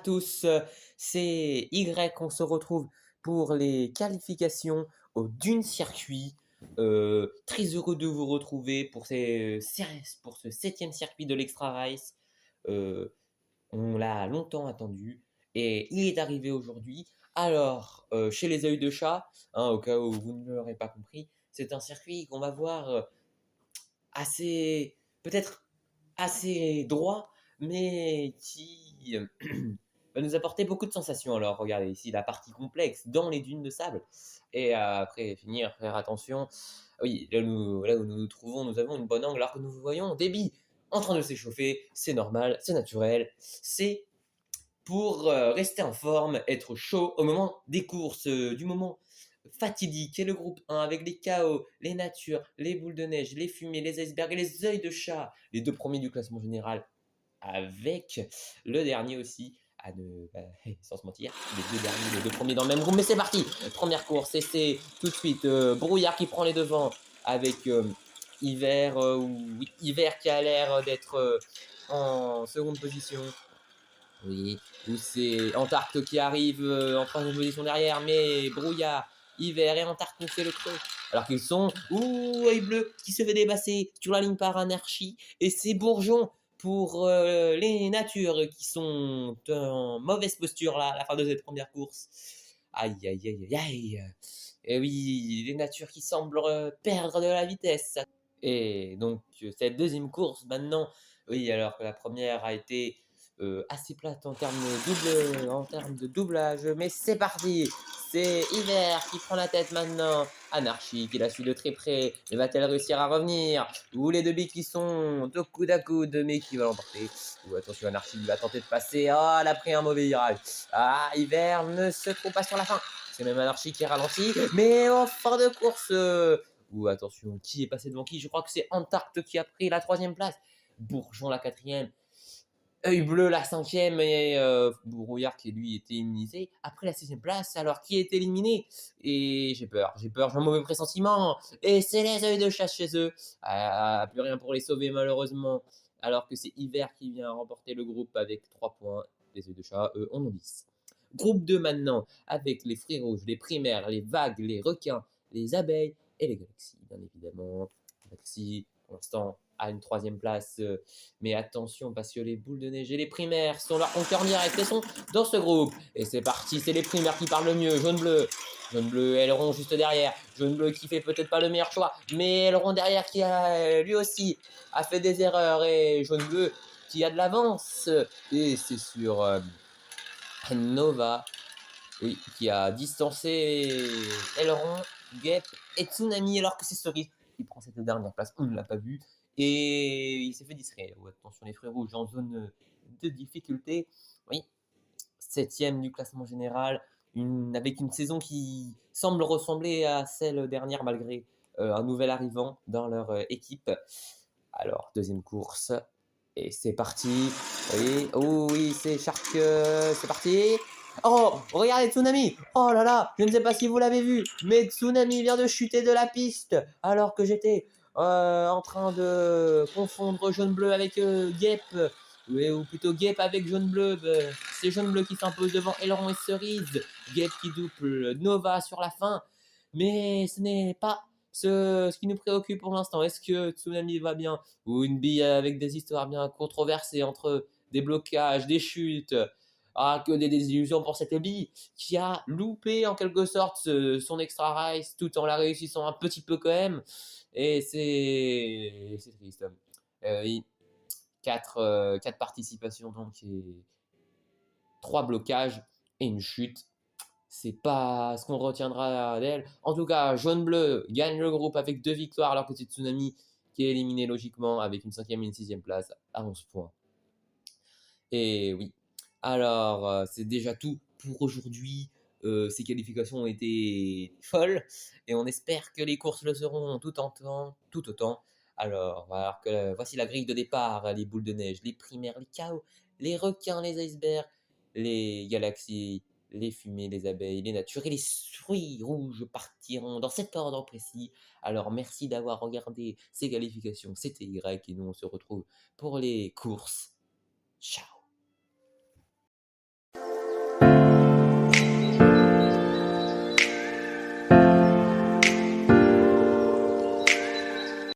tous, c'est Y, on se retrouve pour les qualifications au Dune Circuit. Très heureux de vous retrouver pour ce 7e circuit de l'Extra Race. Euh, on l'a longtemps attendu et il est arrivé aujourd'hui. Alors, chez les Œils de Chat, hein, au cas où vous ne l'aurez pas compris, c'est un circuit qu'on va voir assez, peut-être assez droit, mais qui va nous apporter beaucoup de sensations. Alors, regardez ici la partie complexe dans les dunes de sable. Et après finir, faire attention. Oui, là où nous nous trouvons, nous avons une bonne angle, alors que nous voyons des billes en train de s'échauffer. C'est normal, c'est naturel. C'est pour rester en forme, être chaud au moment des courses, du moment fatidique. Et le groupe 1 avec les chaos, les natures, les boules de neige, les fumées, les icebergs et les œils de chat. Les 2 premiers du classement général avec le dernier aussi. Sans se mentir, les 2 derniers, les 2 premiers dans le même groupe. Mais c'est parti, première course et c'est tout de suite Brouillard qui prend les devants avec Hiver, oui, Hiver qui a l'air d'être en seconde position. Oui, ou c'est Antarcte qui arrive en troisième position derrière, mais Brouillard, Hiver et Antarcte fait le creux. Alors qu'ils sont, Œil Bleu qui se fait dépasser sur la ligne par Anarchie, et c'est Bourgeon pour les natures qui sont en mauvaise posture là, à la fin de cette première course. Aïe, aïe, aïe, aïe, aïe. Et oui, les natures qui semblent perdre de la vitesse. Et donc, cette deuxième course maintenant, oui, alors que la première a été assez plate en termes de doublage, mais c'est parti, c'est Hiver qui prend la tête maintenant, Anarchie qui la suit de très près, mais va-t-elle réussir à revenir, ou les deux billes qui sont de coude à coude, mais qui va l'emporter, ou attention Anarchie va tenter de passer, ah elle a pris un mauvais virage, ah Hiver ne se trouve pas sur la fin, c'est même Anarchie qui ralentit, mais au fort de course, ou attention, qui est passé devant qui, je crois que c'est Antarcte qui a pris la 3e place, Bourgeon la 4e, Œil Bleu la 5e et Brouillard qui lui était immunisé après la 6e place. Alors qui est éliminé? Et j'ai peur, j'ai un mauvais pressentiment. Et c'est les Œils de Chasse chez eux. Plus rien pour les sauver malheureusement. Alors que c'est Hiver qui vient remporter le groupe avec 3 points. Les Œils de Chat, eux, en ont 10. Groupe 2 maintenant, avec les fruits rouges, les primaires, les vagues, les requins, les abeilles et les galaxies, bien évidemment. Galaxies, pour l'instant, à une 3e place. Mais attention, parce que les boules de neige et les primaires sont leurs concurrents directs et sont dans ce groupe. Et c'est parti, c'est les primaires qui parlent le mieux. Jaune-bleu. Jaune-bleu, aileron juste derrière. Jaune-bleu qui fait peut-être pas le meilleur choix. Mais aileron derrière qui a, lui aussi a fait des erreurs. Et jaune-bleu qui a de l'avance. Et c'est sur Nova, oui, qui a distancé aileron, Guêpe et Tsunami. Alors que c'est Cerise qui prend cette dernière place. On ne l'a pas vu. Et il s'est fait distraire. Oh, attention, les fruits rouges en zone de difficulté. Oui, 7e du classement général, avec une saison qui semble ressembler à celle dernière malgré un nouvel arrivant dans leur équipe. Alors, deuxième course. Et c'est parti. Oui, oh oui, c'est Shark. C'est parti. Oh, regardez Tsunami. Oh là là, je ne sais pas si vous l'avez vu, mais Tsunami vient de chuter de la piste alors que j'étais en train de confondre jaune-bleu avec Guêpe. Oui, ou plutôt Guêpe avec jaune-bleu. C'est jaune-bleu qui s'impose devant Aileron et Cerise. Guêpe qui double Nova sur la fin. Mais ce n'est pas ce qui nous préoccupe pour l'instant. Est-ce que Tsunami va bien? Ou une bille avec des histoires bien controversées entre des blocages, des chutes. Ah, que des désillusions pour cette bille qui a loupé en quelque sorte son extra race tout en la réussissant un petit peu quand même. Et c'est triste. Oui, 4 participations donc et 3 blocages et une chute. C'est pas ce qu'on retiendra d'elle. En tout cas, jaune-bleu gagne le groupe avec 2 victoires alors que c'est Tsunami qui est éliminé logiquement avec une 5e et une 6e place à 11 points. Et oui, alors c'est déjà tout pour aujourd'hui. Ces qualifications ont été folles et on espère que les courses le seront tout autant. Alors, voici la grille de départ, les boules de neige, les primaires, les chaos, les requins, les icebergs, les galaxies, les fumées, les abeilles, les natures et les fruits rouges partiront dans cet ordre précis. Alors merci d'avoir regardé ces qualifications, c'était Y et nous on se retrouve pour les courses. Ciao.